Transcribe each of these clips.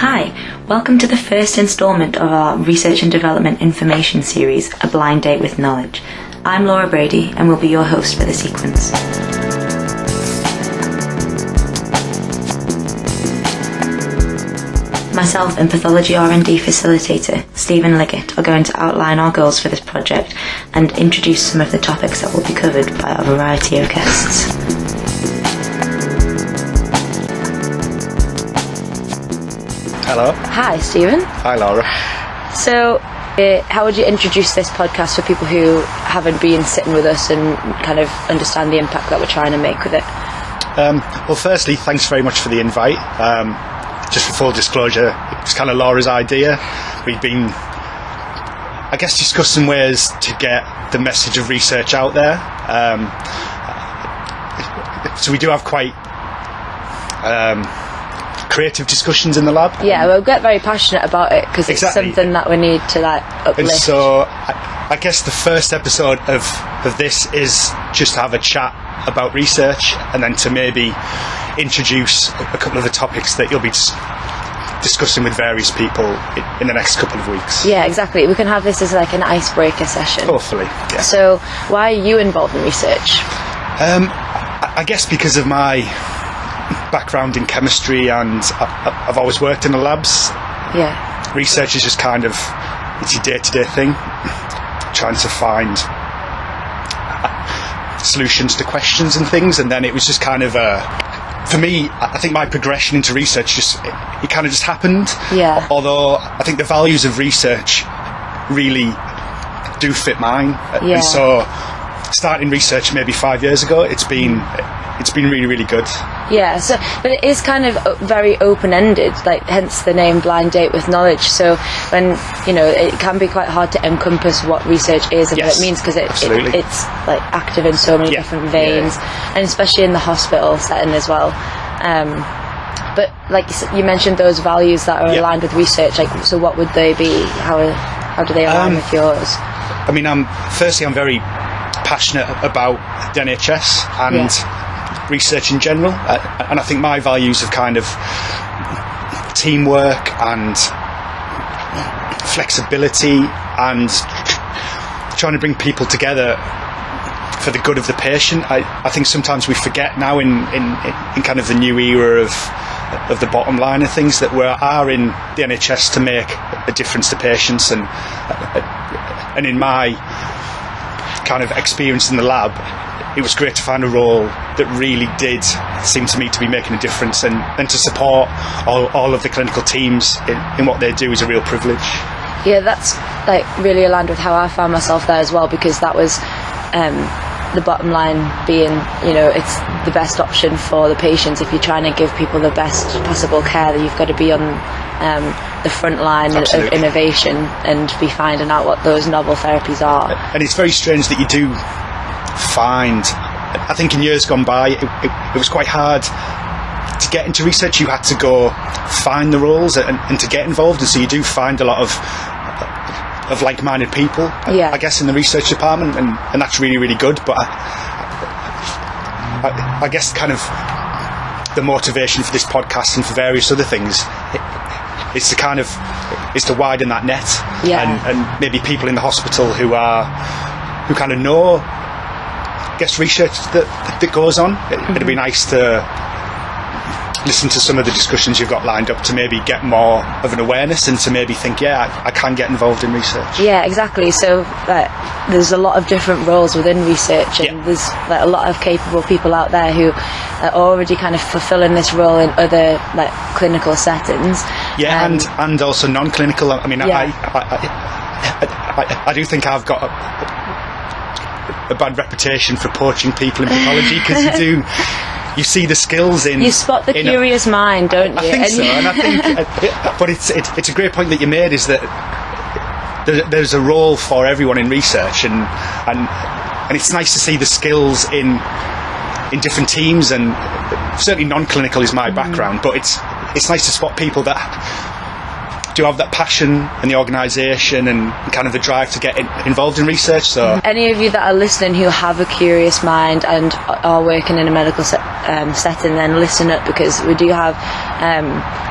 Hi, welcome to the first instalment of our Research and Development Information series, A Blind Date with Knowledge. I'm Laura Brady and will be your host for the sequence. Myself and Pathology R&D Facilitator, Steven Liggett, are going to outline our goals for this project and introduce some of the topics that will be covered by a variety of guests. Hello. Hi, Steven. Hi, Laura. So, how would you introduce this podcast for people who haven't been sitting with us and kind of understand the impact that we're trying to make with it? Well, firstly, thanks very much for the invite. Just for full disclosure, it was kind of Laura's idea. We've been, I guess, discussing ways to get the message of research out there. So we do have quite creative discussions in the lab. Yeah, we'll get very passionate about it because it's something that we need to uplift. And so I guess the first episode of this is just to have a chat about research, and then to maybe introduce a couple of the topics that you'll be discussing with various people in the next couple of weeks. Yeah, exactly. We can have this as like an icebreaker session. Hopefully, yeah. So, why are you involved in research? I guess because of my background in chemistry, and I've always worked in the labs. Yeah. Research is just kind of, it's your day-to-day thing, trying to find solutions to questions and things, and then it was just kind of for me, I think my progression into research it kind of just happened. Yeah. Although I think the values of research really do fit mine. Yeah. And so starting research maybe 5 years ago, it's been really, really good. Yeah, so but it is kind of very open-ended, like hence the name Blind Date with Knowledge. So when it can be quite hard to encompass what research is and what it means, because it's like active in so many different veins, and especially in the hospital setting as well. But like you mentioned, those values that are aligned with research. Like, so what would they be? How do they align with yours? I mean, I'm very passionate about the NHS and research in general, and I think my values of kind of teamwork and flexibility and trying to bring people together for the good of the patient. I think sometimes we forget now in kind of the new era of the bottom line of things that we are in the NHS to make a difference to patients, and in my kind of experience in the lab, it was great to find a role that really did seem to me to be making a difference, and to support all of the clinical teams in what they do is a real privilege. Yeah, that's like really aligned with how I found myself there as well, because that was the bottom line being, it's the best option for the patients. If you're trying to give people the best possible care, that you've got to be on the front line of innovation and be finding out what those novel therapies are. And it's very strange that you do find, I think in years gone by, it was quite hard to get into research. You had to go find the roles and to get involved, and so you do find a lot of like-minded people, I guess, in the research department, and that's really, really good. But I guess kind of the motivation for this podcast and for various other things is to kind of widen that net, and maybe people in the hospital who kind of know, I guess, research that goes on. It'd be nice to listen to some of the discussions you've got lined up to maybe get more of an awareness, and to maybe think, I can get involved in research. Yeah, exactly. So there's a lot of different roles within research, and there's a lot of capable people out there who are already kind of fulfilling this role in other clinical settings. Yeah, and also non-clinical. I mean, I do think I've got a bad reputation for poaching people in pathology, because you see the skills in... You spot the curious mind, don't you? I think so, and I think... but it's a great point that you made, is that there's a role for everyone in research, and it's nice to see the skills in different teams, and certainly non-clinical is my background, but it's nice to spot people that do have that passion and the organisation and kind of the drive to get involved in research. So any of you that are listening who have a curious mind and are working in a medical setting, then listen up, because we do have,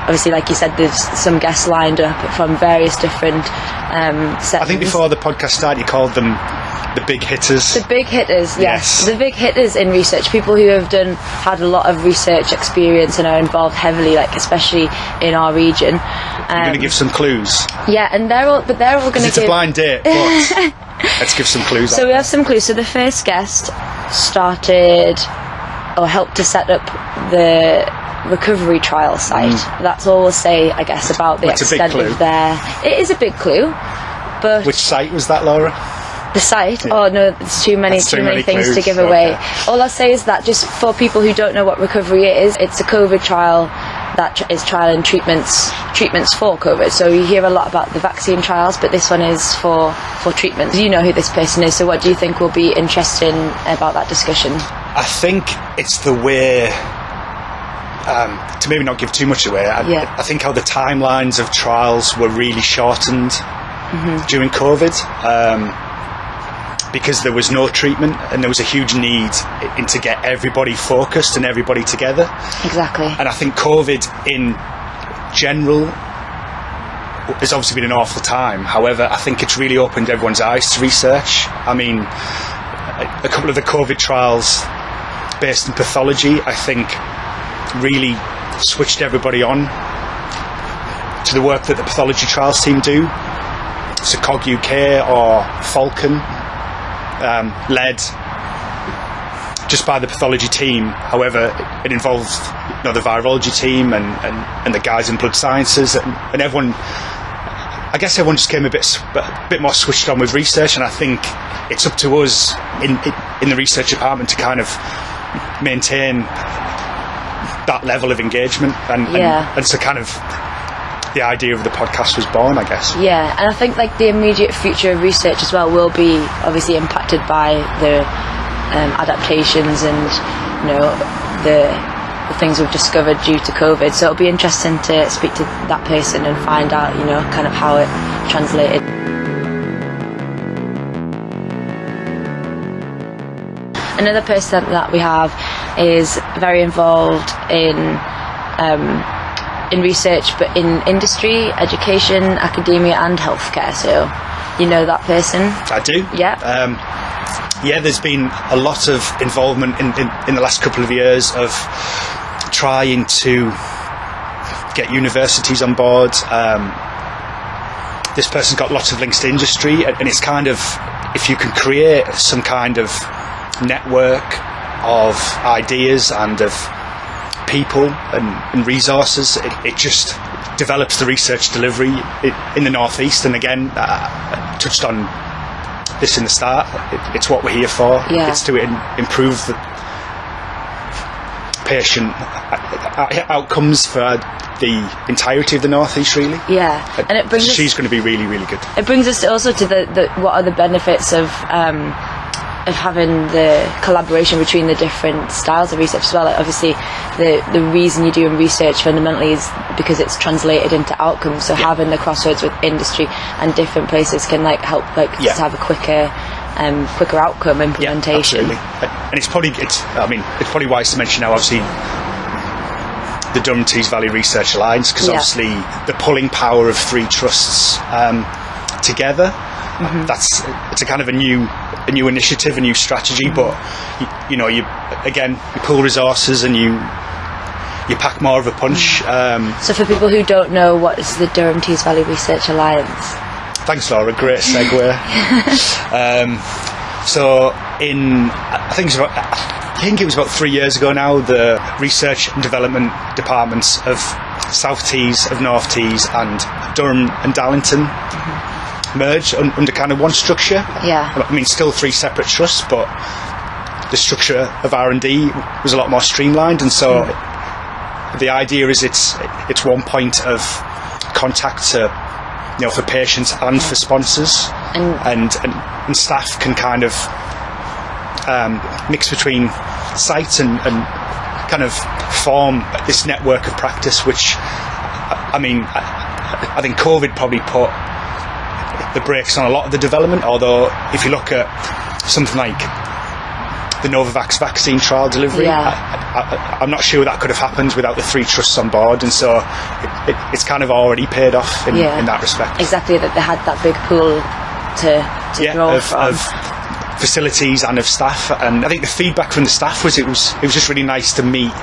obviously, like you said, there's some guests lined up from various different settings. I think before the podcast started, you called them the big hitters. The big hitters, yes. The big hitters in research, people who have had a lot of research experience and are involved heavily, like especially in our region. You're going to give some clues. Yeah, and they're all going to give... It's a blind date, but let's give some clues. So we have some clues. So the first guest started, or helped to set up the recovery trial site. That's all we'll say, I guess, about the extent of their... It is a big clue, but... Which site was that, Laura? The site? Yeah. Oh no, there's too many things clues to give away. All I'll say is that, just for people who don't know what recovery is, it's a COVID trial that is trialling treatments for COVID. So you hear a lot about the vaccine trials, but this one is for treatments. You know who this person is, so what do you think will be interesting about that discussion? I think it's the way, to maybe not give too much away, I think how the timelines of trials were really shortened during COVID. Because there was no treatment and there was a huge need to get everybody focused and everybody together. Exactly. And I think COVID in general has obviously been an awful time. However, I think it's really opened everyone's eyes to research. I mean, a couple of the COVID trials based in pathology, I think, really switched everybody on to the work that the pathology trials team do. So COG UK or Falcon, led just by the pathology team. However, it involved the virology team and the guys in blood sciences and everyone. I guess everyone just came a bit more switched on with research, and I think it's up to us in the research department to kind of maintain that level of engagement and so kind of the idea of the podcast was born, I guess. Yeah, and I think like the immediate future of research as well will be obviously impacted by the adaptations and the things we've discovered due to COVID. So it'll be interesting to speak to that person and find out kind of how it translated. Another person that we have is very involved in research, but in industry, education, academia and healthcare. So you know that person? I do. Yeah. There's been a lot of involvement in the last couple of years of trying to get universities on board. This person's got lots of links to industry, and it's kind of, if you can create some kind of network of ideas and of people and resources, it just develops the research delivery in the Northeast. And again, I touched on this in the start, it's what we're here for. It's to improve the patient outcomes for the entirety of the Northeast, really. And it brings she's going to be really, really good. It brings us also to the what are the benefits of having the collaboration between the different styles of research as well. Like obviously the reason you're doing research fundamentally is because it's translated into outcomes, so having the crossroads with industry and different places can help to have a quicker outcome implementation. Absolutely. And it's probably wise to mention now obviously the Durham Tees Valley Research Alliance, because obviously the pulling power of 3 trusts together, it's a kind of a new initiative, a new strategy, but you pool resources and you pack more of a punch. So for people who don't know, what is the Durham Tees Valley Research Alliance? Thanks, Laura, great segue. So I think it was about 3 years ago now, the research and development departments of South Tees, of North Tees and Durham and Darlington merged under kind of one structure. I mean, still 3 separate trusts, but the structure of R&D was a lot more streamlined, and so the idea is it's one point of contact for patients and for sponsors, and staff can kind of mix between sites and kind of form this network of practice, which I think COVID probably put the brakes on a lot of the development. Although if you look at something like the Novavax vaccine trial delivery. Yeah. I'm not sure that could have happened without the 3 trusts on board, and so it's kind of already paid off in that respect. Exactly, that they had that big pool to draw from. Of facilities and of staff, and I think the feedback from the staff was it was just really nice to meet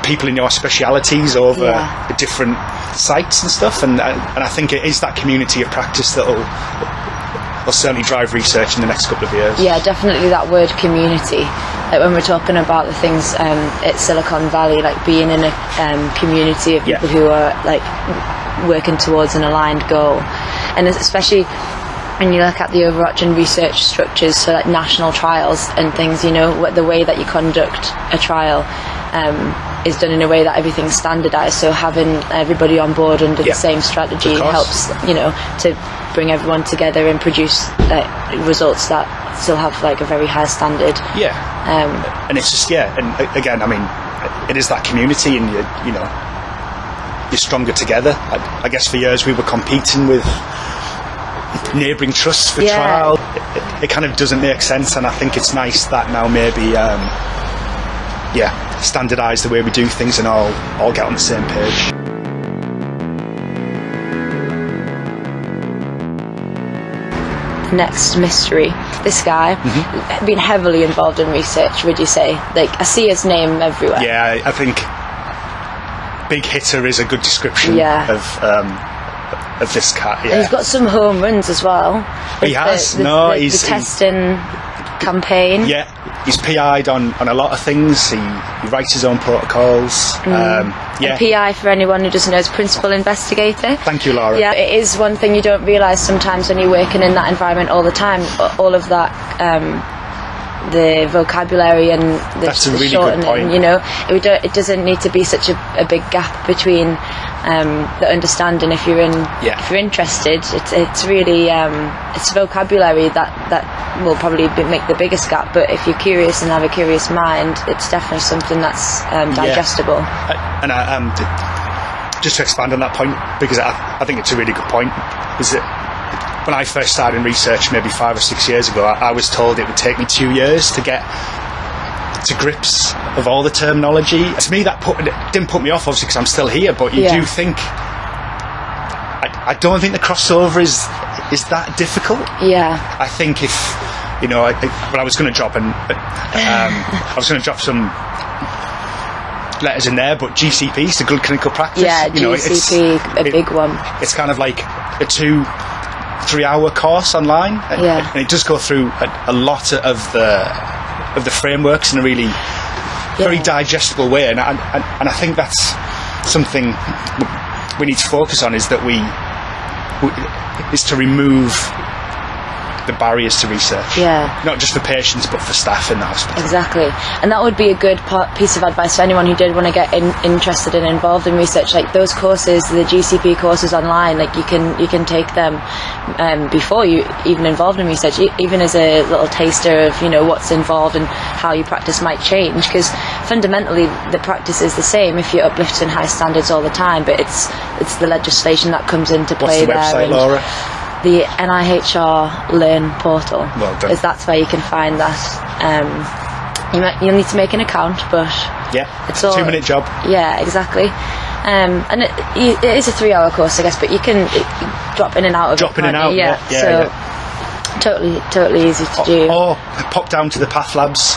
people in your specialities over the different sites and stuff, and I think it is that community of practice that will certainly drive research in the next couple of years. Yeah, definitely that word community. Like when we're talking about the things at Silicon Valley, like being in a community of people who are like working towards an aligned goal, and especially when you look at the overarching research structures, so like national trials and things, you know, the way that you conduct a trial is done in a way that everything's standardised, so having everybody on board under the same strategy helps, you know, to bring everyone together and produce results that still have like a very high standard. And it's just and again, I mean, it is that community, and you're stronger together. I guess for years we were competing with neighbouring trusts for trial. It kind of doesn't make sense, and I think it's nice that now maybe standardise the way we do things and all get on the same page. Next mystery. This guy, been heavily involved in research, would you say? Like, I see his name everywhere. Yeah, I think big hitter is a good description of this cat. Yeah. And he's got some home runs as well. He has. The testing campaign. Yeah, he's PI'd on a lot of things. He writes his own protocols. A PI, for anyone who doesn't know, is principal investigator. Thank you, Laura. Yeah, it is one thing you don't realise sometimes when you're working in that environment all the time. All of that, the vocabulary and the shortening, good point. You know, it doesn't need to be such a big gap between the understanding. If you're interested, it's really it's vocabulary that will probably make the biggest gap. But if you're curious and have a curious mind, it's definitely something that's digestible. And just to expand on that point, because I think it's a really good point, is that when I first started in research maybe 5 or 6 years ago, I was told it would take me 2 years to get to grips of all the terminology. To me, that didn't put me off, obviously, because I'm still here, but you do think... I don't think the crossover is that difficult. Yeah. I think if, you know, I was going to drop some letters in there, but GCP is a good clinical practice. Yeah, GCP, a big one. It's kind of like a 2-3 hour course online, and it does go through a lot of the frameworks in a really very digestible way, and I think that's something we need to focus on, is that is to remove the barriers to research, not just for patients but for staff in the hospital. Exactly, and that would be a good piece of advice for anyone who did want to get interested and involved in research. Like those courses, the GCP courses online, like you can take them before you even involved in research, even as a little taster of, you know, what's involved and how your practice might change, because fundamentally the practice is the same if you're uplifting high standards all the time, but it's the legislation that comes into play. What's the website, Laura? The NIHR Learn portal. Well done. That's where you can find that. You'll need to make an account, but it's a 2-minute job. Yeah, exactly. And it is a 3-hour course, I guess, but you can drop in and out of it. Drop in and out. Totally easy to do. Or pop down to the Path Labs.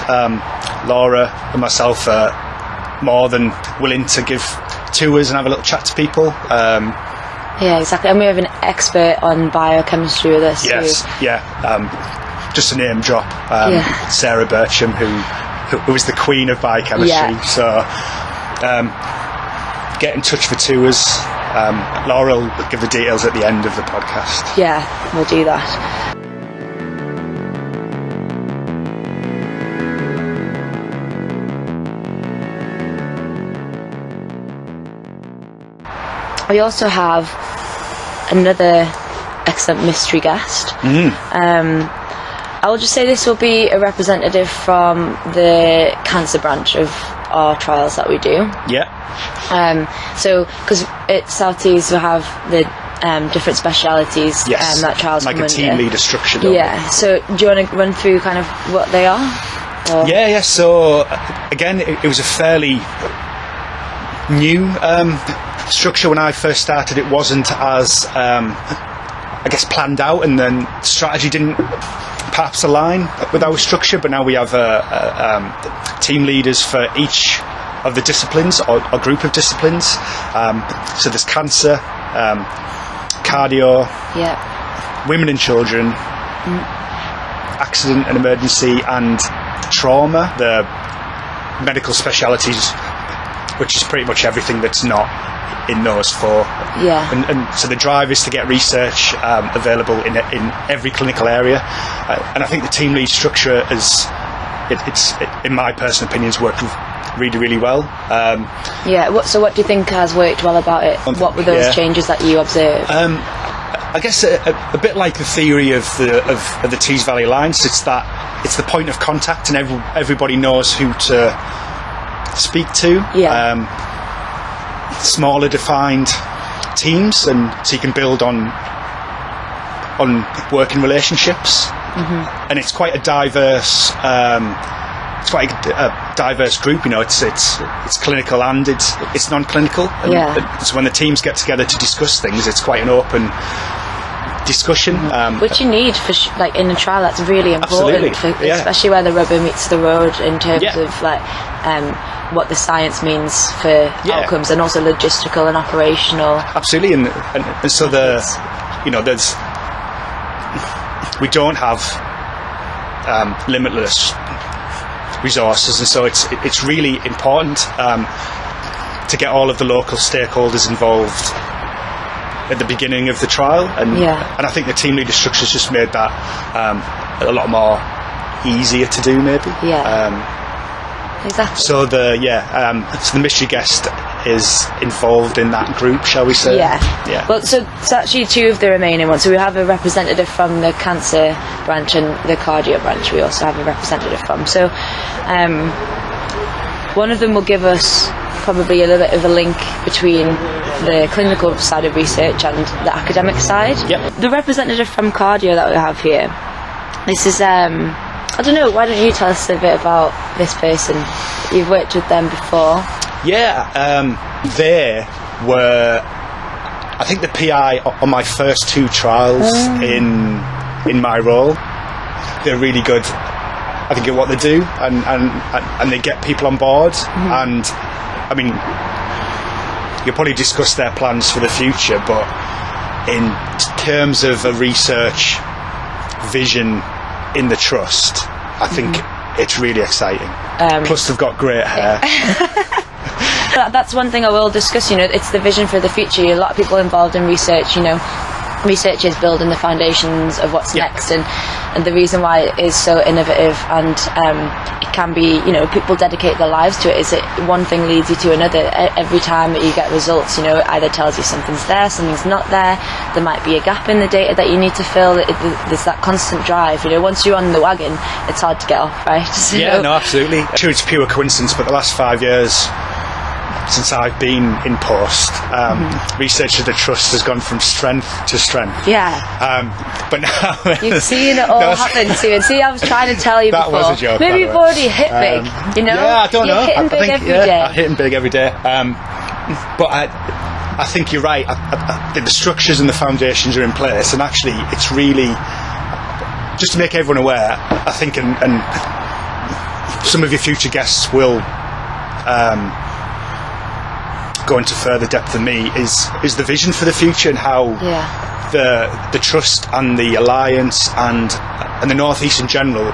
Laura and myself are more than willing to give tours and have a little chat to people. Yeah, exactly. And we have an expert on biochemistry with us. Yes, just a name drop. Sarah Bircham, who is the queen of biochemistry. Yeah. So get in touch for tours. Laura will give the details at the end of the podcast. Yeah, we'll do that. We also have another excellent mystery guest. I will just say this will be a representative from the cancer branch of our trials that we do. Yeah. So, because at South Tees we have the different specialities that trials like come a team under. leader structure. Yeah. So, do you want to run through kind of what they are? Or? Yeah. So again, it was a fairly new structure when I first started. It wasn't as I guess planned out, and then strategy didn't perhaps align with our structure. But now we have team leaders for each of the disciplines or group of disciplines. So there's cancer, cardio, women and children, accident and emergency, and trauma, the medical specialities, which is pretty much everything that's not in those four. And so the drive is to get research available in every clinical area, and I think the team lead structure is, it's in my personal opinion, has worked really, really well. So what do you think has worked well about it? What were those changes that you observed? I guess a bit like the theory of the Tees Valley Alliance. It's the point of contact, and everybody knows who to speak to. Smaller defined teams, and so you can build on working relationships. And it's quite a diverse group. You know, it's clinical and it's non-clinical. So when the teams get together to discuss things, it's quite an open discussion, which you need for like in a trial. That's really important, especially where the rubber meets the road in terms of like what the science means for outcomes, and also logistical and operational. Absolutely, and so we don't have limitless resources, and so it's really important to get all of the local stakeholders involved at the beginning of the trial, and I think the team leader structure has just made that a lot more easier to do, maybe. Exactly. So the mystery guest is involved in that group, shall we say? Well, so it's actually two of the remaining ones. So we have a representative from the cancer branch and the cardio branch. We also have a representative from. So one of them will give us probably a little bit of a link between the clinical side of research and the academic side. The representative from cardio that we have here, this is I don't know, why don't you tell us a bit about this person? You've worked with them before. They were, I think, the PI on my first two trials in my role. They're really good, I think, at what they do, and they get people on board. And I mean, you'll probably discuss their plans for the future, but in terms of a research vision in the trust, I think it's really exciting. Plus they've got great hair. That's one thing I will discuss. You know, it's the vision for the future. A lot of people involved in research, you know, research is building the foundations of what's next, and the reason why it is so innovative and it can be, you know, people dedicate their lives to it, is that one thing leads you to another. Every time that you get results, you know, it either tells you something's there, something's not there might be a gap in the data that you need to fill. There's that constant drive, you know. Once you're on the wagon, it's hard to get off, right? So, no, absolutely. I'm sure it's pure coincidence, but the last 5 years since I've been in post, research of the trust has gone from strength to strength. But now you've seen it all happen, Steven. See, I was trying to tell you that before. Was a joke. Maybe you've already hit big. You know, I don't know. Hitting big every day. I'm hitting big every day. But I think you're right. I think the structures and the foundations are in place, and actually, it's really just to make everyone aware. I think, and some of your future guests will go into further depth than me, is the vision for the future, and how the trust and the alliance and the North East in general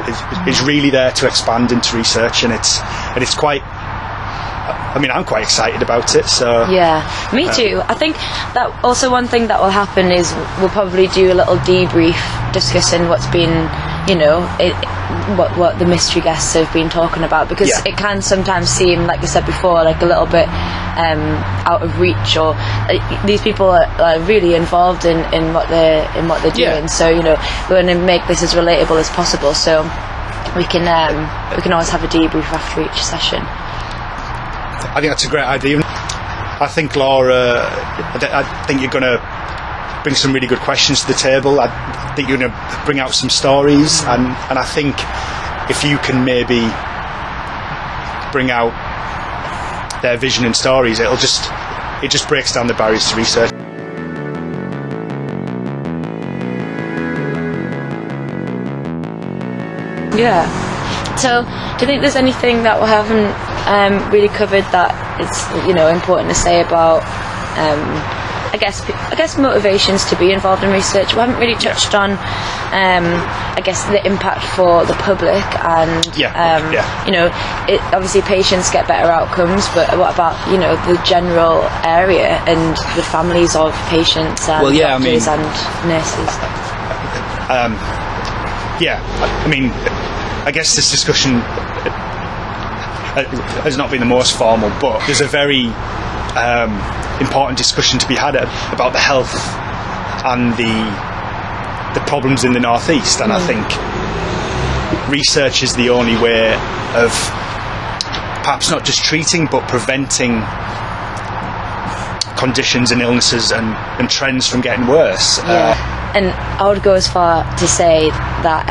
is really there to expand into research, and it's quite, I mean, I'm quite excited about it. So me too. I think that also one thing that will happen is we'll probably do a little debrief discussing what's been, you know, what the mystery guests have been talking about, because it can sometimes seem, like I said before, like a little bit out of reach, or these people are really involved in what they're doing. So, you know, we want to make this as relatable as possible, so we can always have a debrief after each session. I think that's a great idea. I think, Laura, I think you're going to bring some really good questions to the table. I think you're going to bring out some stories, and I think if you can maybe bring out their vision and stories, it just breaks down the barriers to research. Yeah. So, do you think there's anything that we haven't really covered that it's important to say about I guess motivations to be involved in research? We haven't really touched on I guess the impact for the public and obviously patients get better outcomes, but what about the general area and the families of patients and doctors and nurses? I guess this discussion has not been the most formal, but there's a very important discussion to be had about the health and the problems in the northeast, and I think research is the only way of perhaps not just treating but preventing conditions and illnesses and trends from getting worse. And I would go as far to say that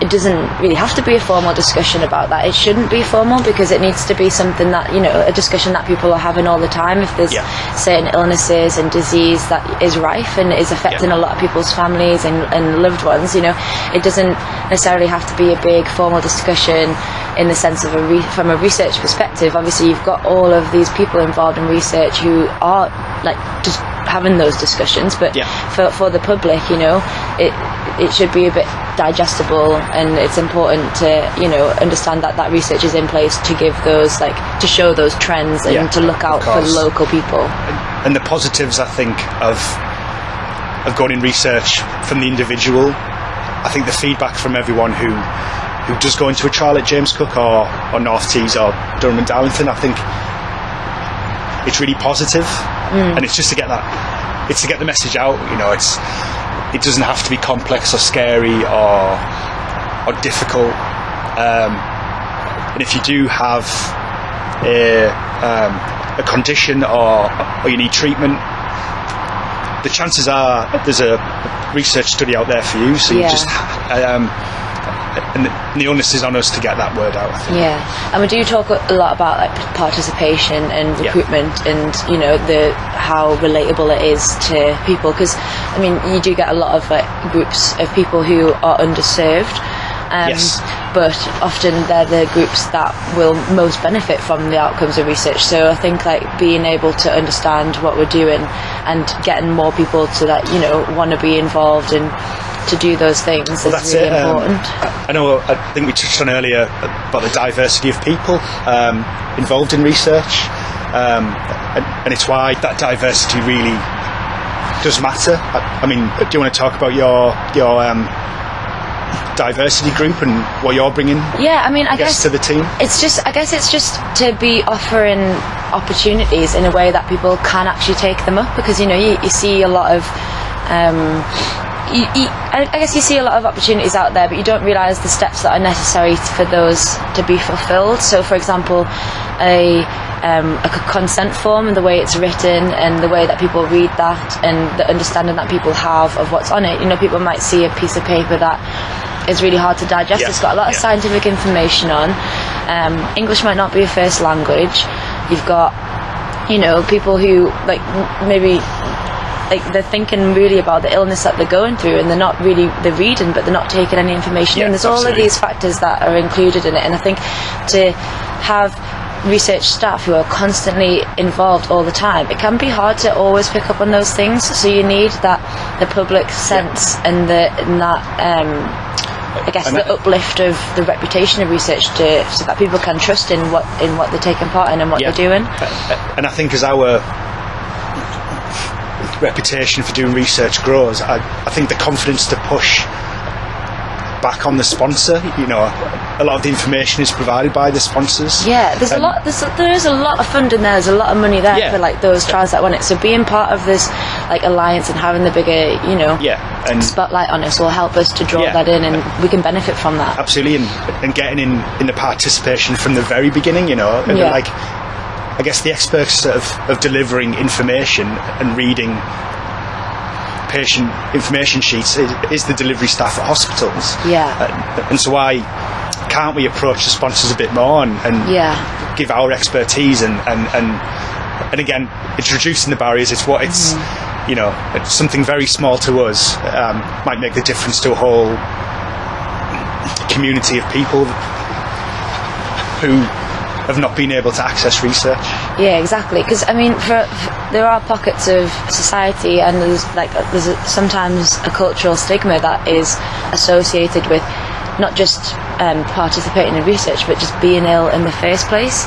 it doesn't really have to be a formal discussion about that. It shouldn't be formal, because it needs to be something that, a discussion that people are having all the time. If there's certain illnesses and disease that is rife and is affecting a lot of people's families and loved ones, it doesn't necessarily have to be a big formal discussion in the sense of from a research perspective. Obviously, you've got all of these people involved in research who are just having those discussions, but for the public, it should be a bit digestible, and it's important to understand that research is in place to give those to show those trends and to look out for local people. And the positives, I think, of going in research from the individual, I think the feedback from everyone who does go into a trial at James Cook or North Tees or Durham and Darlington, I think it's really positive. And it's just to get the message out. It doesn't have to be complex or scary or difficult. And if you do have a condition or you need treatment, the chances are there's a research study out there for you. So you just and the onus is on us to get that word out, I think. And we do talk a lot about participation and recruitment and how relatable it is to people, because you do get a lot of groups of people who are underserved, but often they're the groups that will most benefit from the outcomes of research. So I think being able to understand what we're doing and getting more people to want to be involved and to do those things is really important. I think we touched on earlier about the diversity of people involved in research, and it's why that diversity really does matter. Do you want to talk about your diversity group and what you're bringing? I guess to the team. It's just to be offering opportunities in a way that people can actually take them up, because you see a lot of I guess you see a lot of opportunities out there, but you don't realise the steps that are necessary for those to be fulfilled. So, for example, a consent form and the way it's written and the way that people read that and the understanding that people have of what's on it. People might see a piece of paper that is really hard to digest. It's got a lot of scientific information on. English might not be a first language. You've got, people who maybe they're thinking really about the illness that they're going through, and they're reading, but they're not taking any information in. There's all of these factors that are included in it, and I think to have research staff who are constantly involved all the time, it can be hard to always pick up on those things. So you need the public sense and the uplift of the reputation of research so that people can trust in what they're taking part in and what they're doing. And I think as our reputation for doing research grows, I think the confidence to push back on the sponsor, a lot of the information is provided by the sponsors. There is a lot of funding there, there's a lot of money there for those trials that want it, so being part of this alliance and having the bigger and spotlight on us will help us to draw that in, and we can benefit from that. Absolutely. And getting in the participation from the very beginning, I guess the experts of delivering information and reading patient information sheets is the delivery staff at hospitals. Yeah. And so I can't we approach the sponsors a bit more and give our expertise and again, it's reducing the barriers. It's what it's it's something very small to us might make the difference to a whole community of people who have not been able to access research. Yeah, exactly. Because I mean, there are pockets of society, and there's sometimes a cultural stigma that is associated with not just participating in research, but just being ill in the first place.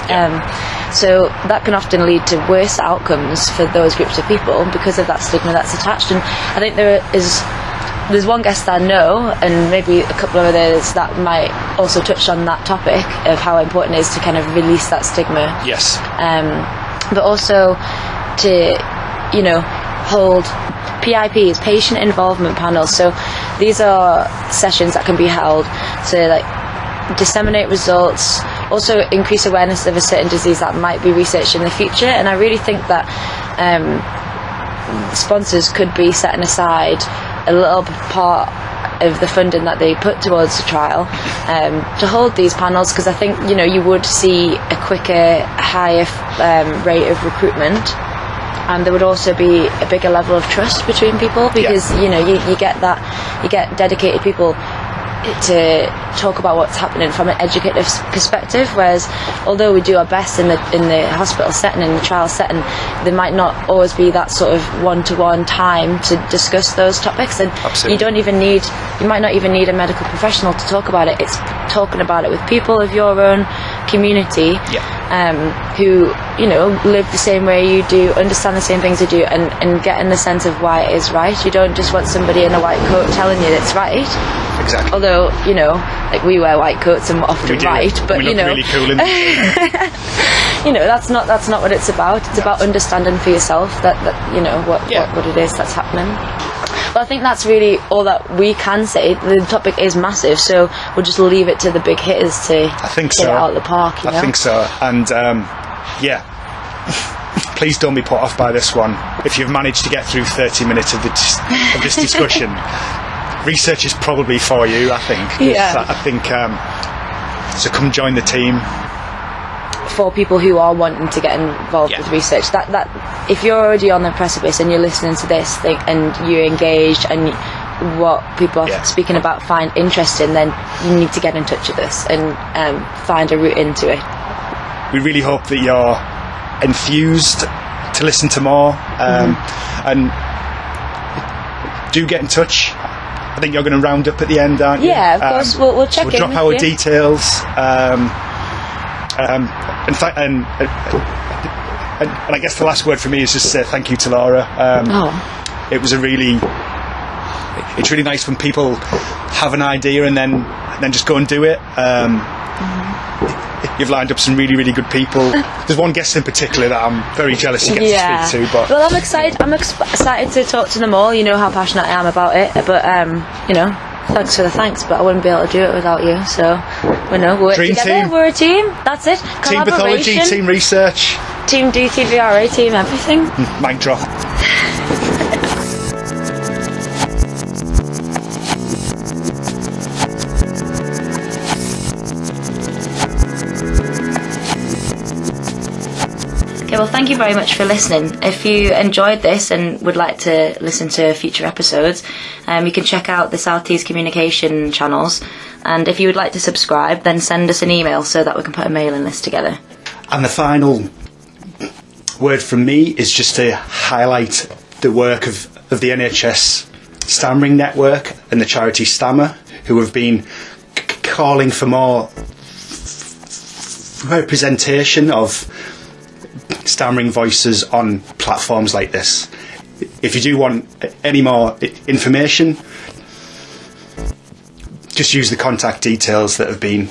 So that can often lead to worse outcomes for those groups of people because of that stigma that's attached. And I think there's one guest I know, and maybe a couple of others that might also touch on that topic of how important it is to kind of release that stigma. Yes. But also to, hold PIPs, patient involvement panels. So these are sessions that can be held to disseminate results, also increase awareness of a certain disease that might be researched in the future. And I really think that sponsors could be setting aside a little part of the funding that they put towards the trial to hold these panels, because I think you would see a quicker, higher rate of recruitment, and there would also be a bigger level of trust between people, because you get dedicated people to talk about what's happening from an educative perspective, whereas although we do our best in the hospital setting, in the trial setting, there might not always be that sort of one-to-one time to discuss those topics. And Absolutely. you might not even need a medical professional to talk about it. It's talking about it with people of your own community who live the same way you do, understand the same things you do, and getting the sense of why it is right. You don't just want somebody in a white coat telling you it's right. Exactly. Although we wear white coats and we're often right, but we look really cool in that's not what it's about. It's about understanding for yourself that what it is that's happening. But I think that's really all that we can say. The topic is massive, so we'll just leave it to the big hitters to get it out of the park. I think so. And please don't be put off by this one. If you've managed to get through 30 minutes of this discussion, research is probably for you, I think. So come join the team. For people who are wanting to get involved with research, that if you're already on the precipice and you're listening to this thing and you're engaged and what people are speaking about find interesting, then you need to get in touch with us and find a route into it. We really hope that you're enthused to listen to more, and do get in touch. I think you're going to round up at the end, aren't you? Yeah, of course. We'll check in. We'll drop our details. And I guess the last word for me is just to say thank you to Laura. It was it's really nice when people have an idea and then just go and do it. You've lined up some really, really good people. There's one guest in particular that I'm very jealous you get to speak to. But well, I'm excited to talk to them all. You know how passionate I am about it. But thanks for the thanks, but I wouldn't be able to do it without you. So we're Dream together. team. We're a team. That's it. Team Pathology, team research, team DTVRA, team everything. Mic drop. Well, thank you very much for listening. If you enjoyed this and would like to listen to future episodes, you can check out the South Tees communication channels, and if you would like to subscribe, then send us an email so that we can put a mailing list together. And the final word from me is just to highlight the work of the NHS Stammering Network and the charity Stammer, who have been calling for more representation of stammering voices on platforms like this. If you do want any more information, just use the contact details that have been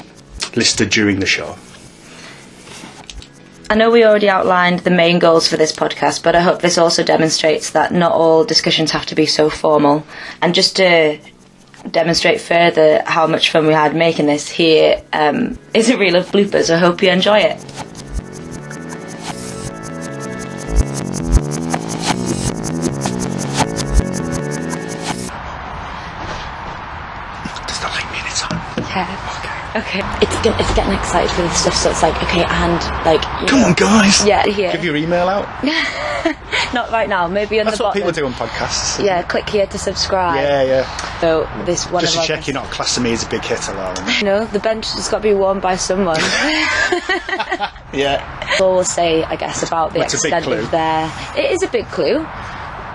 listed during the show. I know we already outlined the main goals for this podcast, but I hope this also demonstrates that not all discussions have to be so formal. And just to demonstrate further how much fun we had making this, here is a reel of bloopers. I hope you enjoy it. Does that like mean it's on? Yeah. Okay. Okay. It's getting excited for this stuff, so it's like, okay, and like... Come on, guys! Yeah. Give your email out. Not right now, maybe on That's the what bottom. people do on podcasts. Yeah, click here to subscribe. Yeah. So this one Just of to check you're not classing me as a big hitter, Laura. No, the bench has got to be worn by someone. Yeah. All we'll say, I guess, about the extent of their... It is a big clue,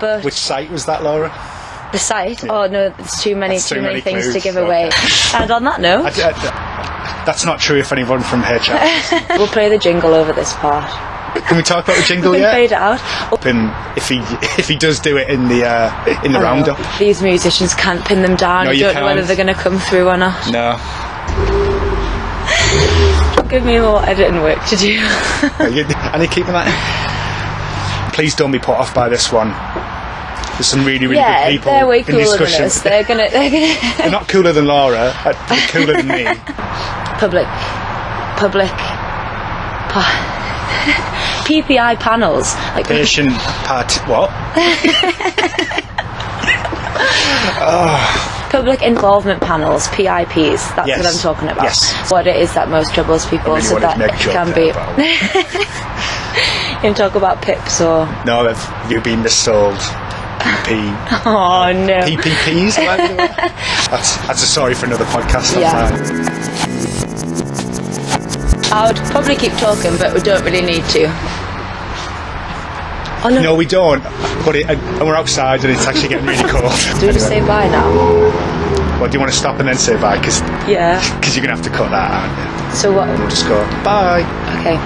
but... Which site was that, Laura? The site? Yeah. Oh no, there's too many things clues to give away. And on that note... that's not true if anyone from HR We'll play the jingle over this part. Can we talk about the jingle yet? Fade it out. And if he does do it in the roundup. These musicians can't pin them down. No, you don't know whether they're going to come through or not. No. Give me more editing work to do. And you're keeping that in? Please don't be put off by this one. There's some really good people they're way in cooler than us. They're gonna They're not cooler than Laura, they're cooler than me. Public PPI panels, like patient part what? Public involvement panels, PIPs. That's what I'm talking about. Yes. What it is that most troubles people, really so that it can be. You can talk about PIPs or no, you've been missold. PP. Oh no. PPPs. That's a story for another podcast. Yeah. I would probably keep talking, but we don't really need to. Oh, no. No, we don't. But and we're outside, and it's actually getting really cold. Do we just say bye now? Well, do you want to stop and then say bye? Because you're gonna have to cut that out. So what? We'll just go bye. Okay.